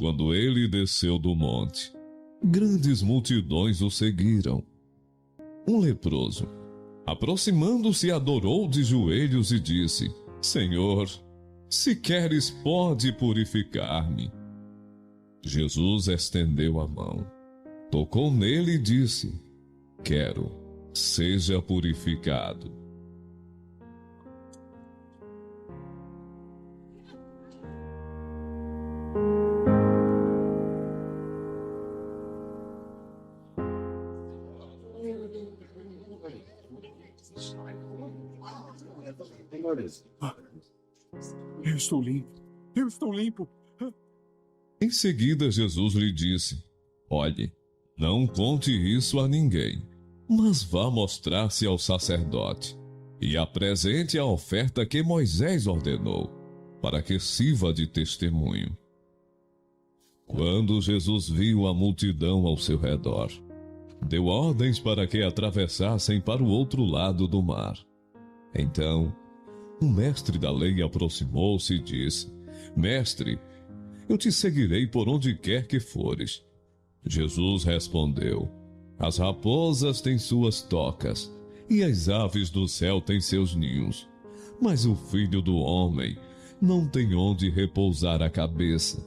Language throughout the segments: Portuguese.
Quando ele desceu do monte, grandes multidões o seguiram. Um leproso, aproximando-se, adorou de joelhos e disse: Senhor, se queres, pode purificar-me. Jesus estendeu a mão, tocou nele e disse: Quero, seja purificado. Eu estou limpo. Eu estou limpo. Em seguida, Jesus lhe disse: Olhe, não conte isso a ninguém, mas vá mostrar-se ao sacerdote e apresente a oferta que Moisés ordenou, para que sirva de testemunho. Quando Jesus viu a multidão ao seu redor, deu ordens para que atravessassem para o outro lado do mar. Então, o mestre da lei aproximou-se e disse: Mestre, eu te seguirei por onde quer que fores. Jesus respondeu: As raposas têm suas tocas, e as aves do céu têm seus ninhos, mas o Filho do Homem não tem onde repousar a cabeça.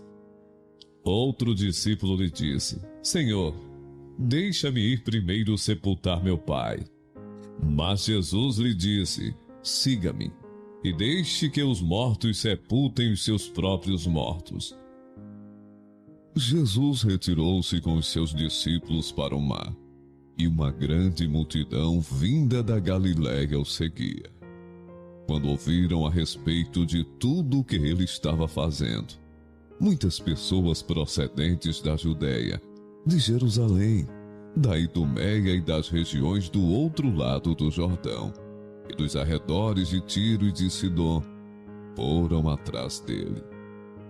Outro discípulo lhe disse: Senhor, deixa-me ir primeiro sepultar meu pai. Mas Jesus lhe disse: Siga-me, e deixe que os mortos sepultem os seus próprios mortos. Jesus retirou-se com os seus discípulos para o mar, e uma grande multidão vinda da Galiléia o seguia. Quando ouviram a respeito de tudo o que ele estava fazendo, muitas pessoas procedentes da Judéia, de Jerusalém, da Idumeia e das regiões do outro lado do Jordão, e dos arredores de Tiro e de Sidom, foram atrás dele.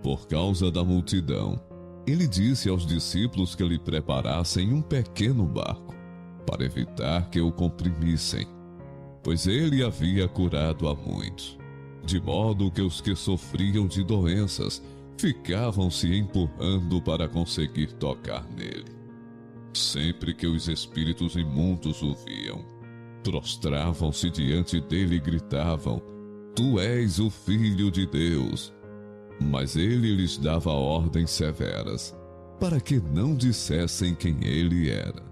Por causa da multidão, ele disse aos discípulos que lhe preparassem um pequeno barco, para evitar que o comprimissem, pois ele havia curado a muitos, de modo que os que sofriam de doenças ficavam se empurrando para conseguir tocar nele. Sempre que os espíritos imundos o viam, prostravam-se diante dele e gritavam: Tu és o Filho de Deus. Mas ele lhes dava ordens severas, para que não dissessem quem ele era.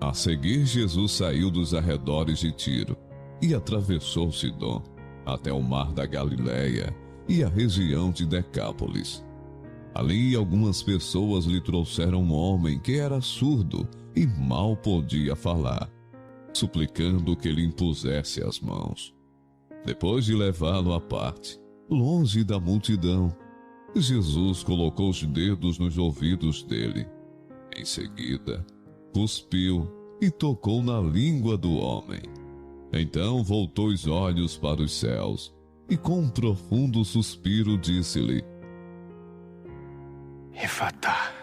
A seguir, Jesus saiu dos arredores de Tiro e atravessou Sidom, até o mar da Galiléia e a região de Decápolis. Ali algumas pessoas lhe trouxeram um homem que era surdo e mal podia falar, suplicando que lhe impusesse as mãos. Depois de levá-lo à parte, longe da multidão, Jesus colocou os dedos nos ouvidos dele. Em seguida, cuspiu e tocou na língua do homem. Então voltou os olhos para os céus e com um profundo suspiro disse-lhe: Efatá.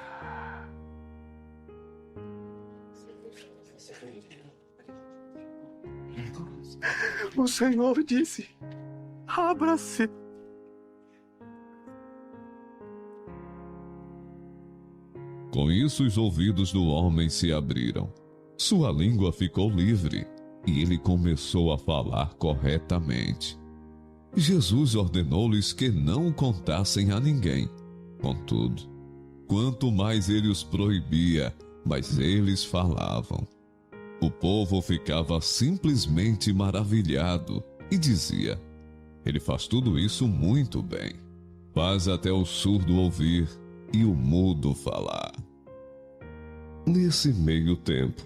O Senhor disse: abra-se. Com isso, os ouvidos do homem se abriram. Sua língua ficou livre e ele começou a falar corretamente. Jesus ordenou-lhes que não o contassem a ninguém. Contudo, quanto mais ele os proibia, mais eles falavam. O povo ficava simplesmente maravilhado e dizia: Ele faz tudo isso muito bem. Faz até o surdo ouvir e o mudo falar. Nesse meio tempo,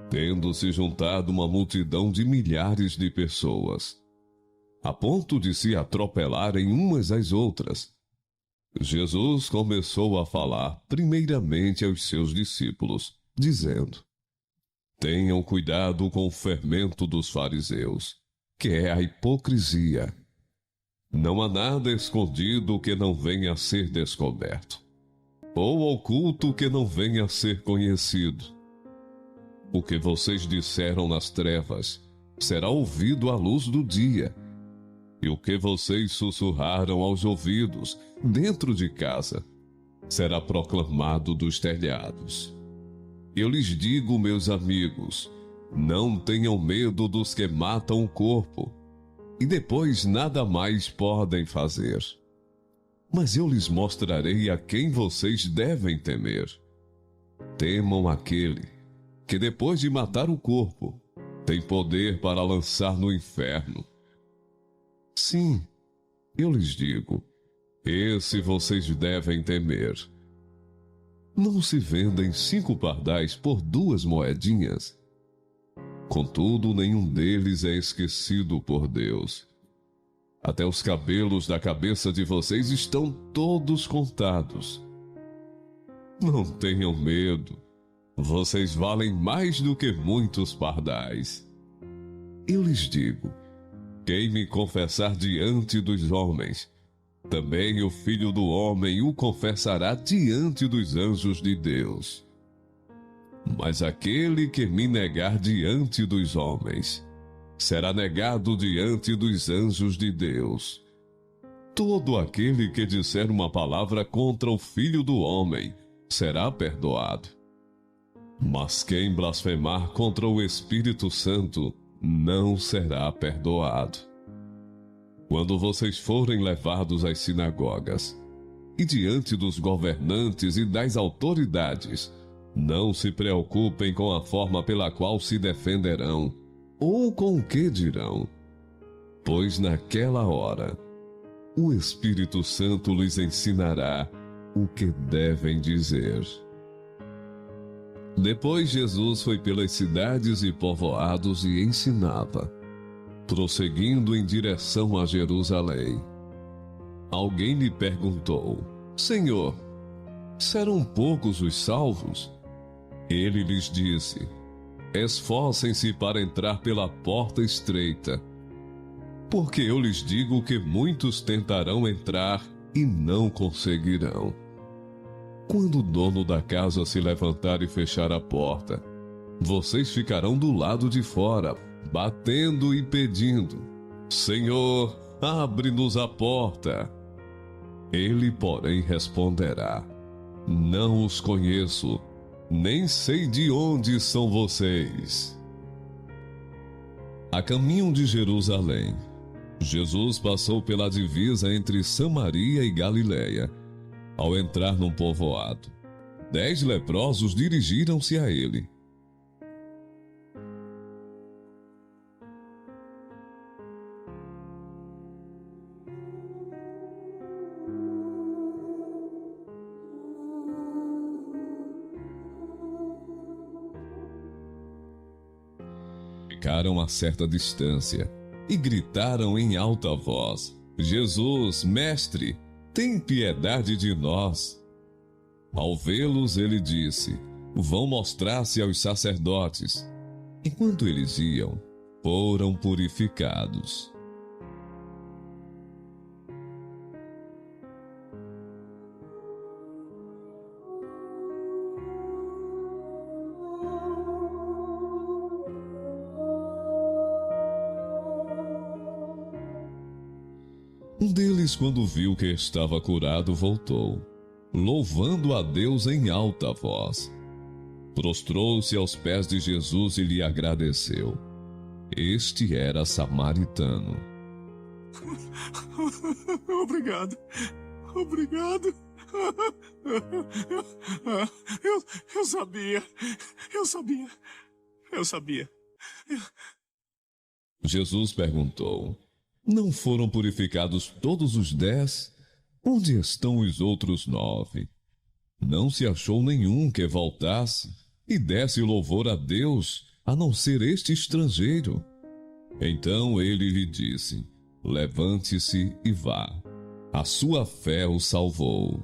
tendo se juntado uma multidão de milhares de pessoas, a ponto de se atropelarem umas às outras, Jesus começou a falar primeiramente aos seus discípulos, dizendo: Tenham cuidado com o fermento dos fariseus, que é a hipocrisia. Não há nada escondido que não venha a ser descoberto, ou oculto que não venha a ser conhecido. O que vocês disseram nas trevas será ouvido à luz do dia, e o que vocês sussurraram aos ouvidos dentro de casa será proclamado dos telhados. Eu lhes digo, meus amigos, não tenham medo dos que matam o corpo, e depois nada mais podem fazer. Mas eu lhes mostrarei a quem vocês devem temer. Temam aquele que, depois de matar o corpo, tem poder para lançar no inferno. Sim, eu lhes digo, esse vocês devem temer. Não se vendem 5 pardais por 2 moedinhas? Contudo, nenhum deles é esquecido por Deus. Até os cabelos da cabeça de vocês estão todos contados. Não tenham medo. Vocês valem mais do que muitos pardais. Eu lhes digo, quem me confessar diante dos homens, também o Filho do Homem o confessará diante dos anjos de Deus. Mas aquele que me negar diante dos homens, será negado diante dos anjos de Deus. Todo aquele que disser uma palavra contra o Filho do Homem, será perdoado. Mas quem blasfemar contra o Espírito Santo, não será perdoado. Quando vocês forem levados às sinagogas, e diante dos governantes e das autoridades, não se preocupem com a forma pela qual se defenderão, ou com o que dirão, pois naquela hora, o Espírito Santo lhes ensinará o que devem dizer. Depois Jesus foi pelas cidades e povoados e ensinava, prosseguindo em direção a Jerusalém. Alguém lhe perguntou, Senhor, serão poucos os salvos? Ele lhes disse, esforcem-se para entrar pela porta estreita, porque eu lhes digo que muitos tentarão entrar e não conseguirão. Quando o dono da casa se levantar e fechar a porta, vocês ficarão do lado de fora, batendo e pedindo, Senhor, abre-nos a porta. Ele, porém, responderá, não os conheço, nem sei de onde são vocês. A caminho de Jerusalém, Jesus passou pela divisa entre Samaria e Galiléia. Ao entrar num povoado, 10 leprosos dirigiram-se a ele. Ficaram a certa distância e gritaram em alta voz, Jesus, mestre, tem piedade de nós. Ao vê-los, ele disse, vão mostrar-se aos sacerdotes. Enquanto eles iam, foram purificados. Um deles, quando viu que estava curado, voltou, louvando a Deus em alta voz. Prostrou-se aos pés de Jesus e lhe agradeceu. Este era samaritano. Obrigado. Obrigado. Eu sabia. Jesus perguntou, não foram purificados todos os 10? Onde estão os outros 9? Não se achou nenhum que voltasse e desse louvor a Deus, a não ser este estrangeiro. Então ele lhe disse, levante-se e vá. A sua fé o salvou.